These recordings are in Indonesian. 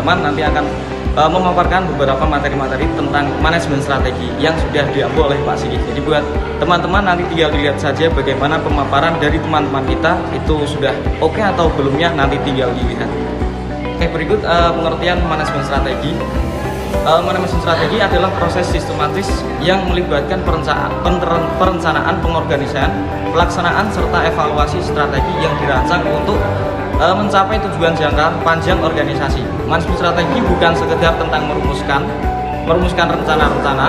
teman-teman nanti akan memaparkan beberapa materi-materi tentang manajemen strategi yang sudah diambil oleh Pak Sigit. Jadi buat teman-teman nanti tinggal dilihat saja bagaimana pemaparan dari teman-teman kita itu sudah oke atau belumnya, nanti tinggal dilihat. Oke, berikut pengertian manajemen strategi. Manajemen strategi adalah proses sistematis yang melibatkan perencanaan, pengorganisasian, pelaksanaan serta evaluasi strategi yang dirancang untuk mencapai tujuan jangka panjang organisasi. Manajemen strategi bukan sekedar tentang merumuskan rencana-rencana,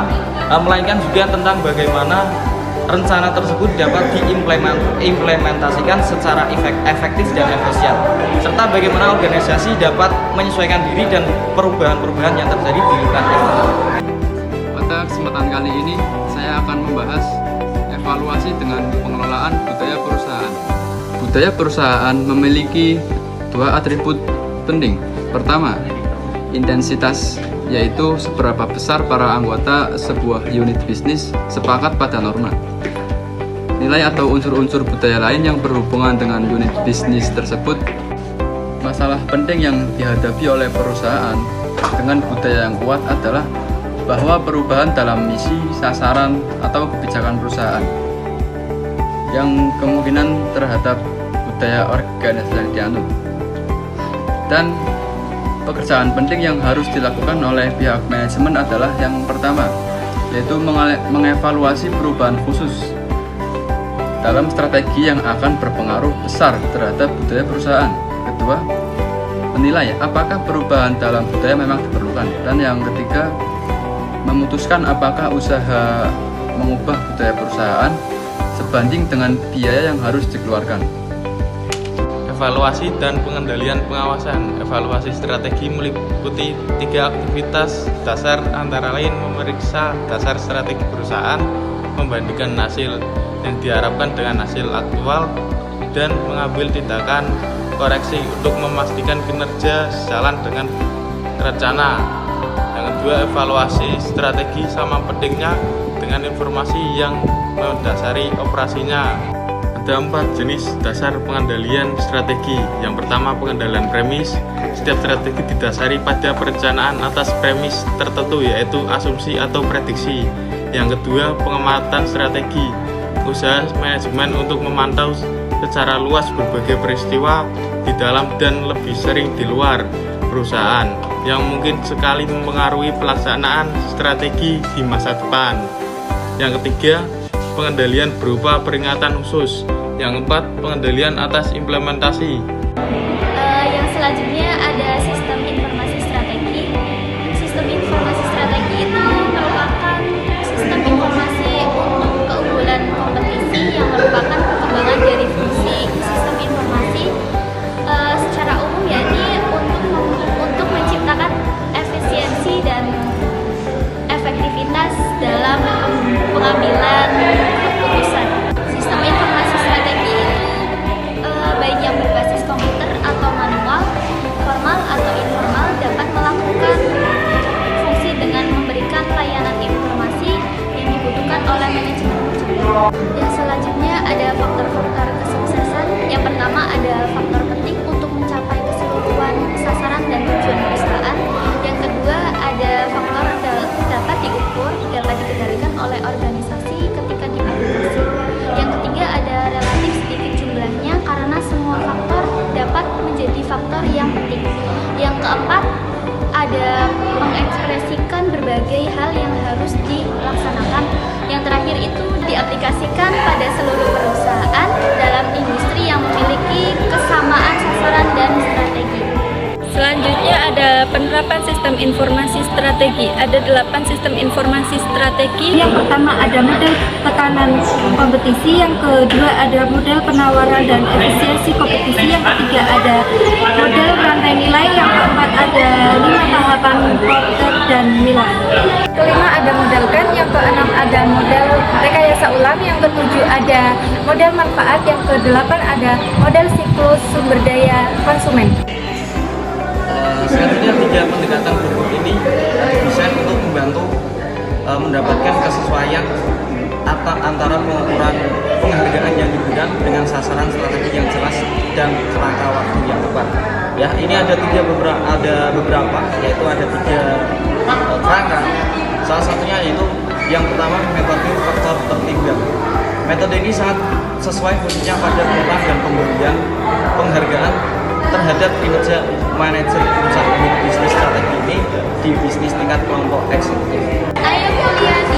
melainkan juga tentang bagaimana rencana tersebut dapat diimplementasikan secara efektif dan efisien, serta bagaimana organisasi dapat menyesuaikan diri dan perubahan-perubahan yang terjadi di lingkungan. Pada kesempatan kali ini, saya akan membahas evaluasi dengan pengelolaan budaya perusahaan. Budaya perusahaan memiliki dua atribut penting. Pertama, intensitas, yaitu seberapa besar para anggota sebuah unit bisnis sepakat pada norma. Nilai atau unsur-unsur budaya lain yang berhubungan dengan unit bisnis tersebut. Masalah penting yang dihadapi oleh perusahaan dengan budaya yang kuat adalah bahwa perubahan dalam misi, sasaran, atau kebijakan perusahaan yang kemungkinan terhadap budaya organisasi yang dianut. Dan pekerjaan penting yang harus dilakukan oleh pihak manajemen adalah yang pertama, yaitu mengevaluasi perubahan khusus dalam strategi yang akan berpengaruh besar terhadap budaya perusahaan. Kedua, menilai apakah perubahan dalam budaya memang diperlukan. Dan yang ketiga, memutuskan apakah usaha mengubah budaya perusahaan sebanding dengan biaya yang harus dikeluarkan. Evaluasi dan pengendalian pengawasan. Evaluasi strategi meliputi 3 aktivitas dasar, antara lain memeriksa dasar strategi perusahaan, membandingkan hasil yang diharapkan dengan hasil aktual, dan mengambil tindakan koreksi untuk memastikan kinerja sejalan dengan rencana. Yang kedua, evaluasi strategi sama pentingnya dengan informasi yang mendasari operasinya. Ada 4 jenis dasar pengendalian strategi. Yang pertama, pengendalian premis. Setiap strategi didasari pada perencanaan atas premis tertentu, yaitu asumsi atau prediksi. Yang kedua, pengamatan strategi. Usaha manajemen untuk memantau secara luas berbagai peristiwa di dalam dan lebih sering di luar perusahaan yang mungkin sekali mempengaruhi pelaksanaan strategi di masa depan. Yang ketiga, pengendalian berupa peringatan khusus. Yang keempat, pengendalian atas implementasi. Yang selanjutnya ada sistem informasi strategi. Sistem informasi strategi itu merupakan sistem informasi untuk keunggulan kompetisi yang merupakan perkembangan dari fungsi sistem informasi secara umum, yakni untuk menciptakan efisiensi dan efektivitas dalam pengambilan keputusan. Sistem informasi strategi itu baik yang berbasis komputer atau manual, formal atau informal, dapat melakukan fungsi dengan memberikan layanan informasi yang dibutuhkan oleh manajemen perusahaan. Yang selanjutnya ada faktor-faktor kesuksesan. Yang pertama ada faktor penting untuk mencapai keseluruhan sasaran dan tujuan perusahaan. Yang kedua ada faktor dapat diukur, dapat dikendalikan oleh organisasi ketika diaplikasi. Yang ketiga ada relatif sedikit jumlahnya karena semua faktor dapat menjadi faktor yang penting. Yang keempat ada mengekspresikan berbagai hal yang harus dilaksanakan. Yang terakhir itu diaplikasikan pada seluruh perusahaan dalam industri yang memiliki kesamaan sasaran dan strategi. Selanjutnya ada penerapan sistem informasi strategi. Ada 8 sistem informasi strategi. Yang pertama ada model tekanan kompetisi, yang kedua ada model penawaran dan efisiensi kompetisi, yang ketiga ada model rantai nilai, yang keempat ada 5 tahapan Porter dan Milan. Kelima ada model kan, yang keenam ada model rekayasa ulang, yang ketujuh ada model manfaat, yang kedelapan ada model siklus sumber daya konsumen. Selanjutnya 3 pendekatan berikut ini bisa untuk membantu mendapatkan kesesuaian antara pengukuran penghargaan yang diberikan dengan sasaran strategi yang jelas dan kerangka waktu yang tepat. Ya, ini ada beberapa, yaitu ada 3 kerangka. Salah satunya yaitu yang pertama metode faktor tertinggal. Metode ini sangat sesuai khususnya pada penguatan dan pemberian penghargaan terhadap kinerja manajer perusahaan unit bisnis strategi ini di bisnis tingkat kelompok eksekutif. Ayo kuliah